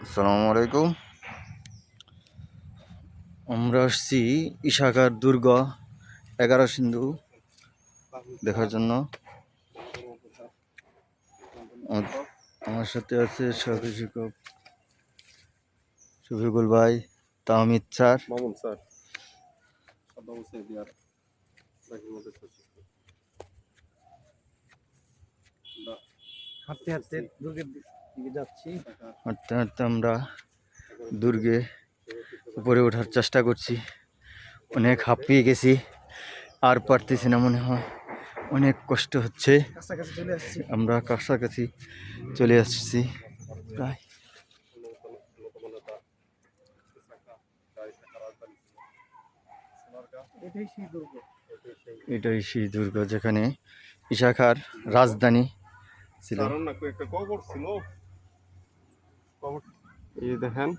আসসালামু আলাইকুম। আমরা আসছি ইশাখার দুর্গ 11 সিন্ধু দেখার জন্য। আমার সাথে আছে সহকারী শিক্ষক শফিকুল ভাই, তাহমিদ স্যার। হাঁটতে হাঁটতে দুর্গের দিকে যাচ্ছি। হাঁটতে হাঁটতে আমরা দুর্গে উপরে ওঠার চেষ্টা করছি। অনেক হাঁপিয়ে গেছি, আর পারতেছি না মনে হয়, অনেক কষ্ট হচ্ছে। কাছাকাছি চলে আসছি। আমরা কাছাকাছি চলে আসছি প্রায়। এটাই সেই দুর্গ যেখানে ইশাখার রাজধানী ছিল। একটা কবর ছিল, এই দেখেন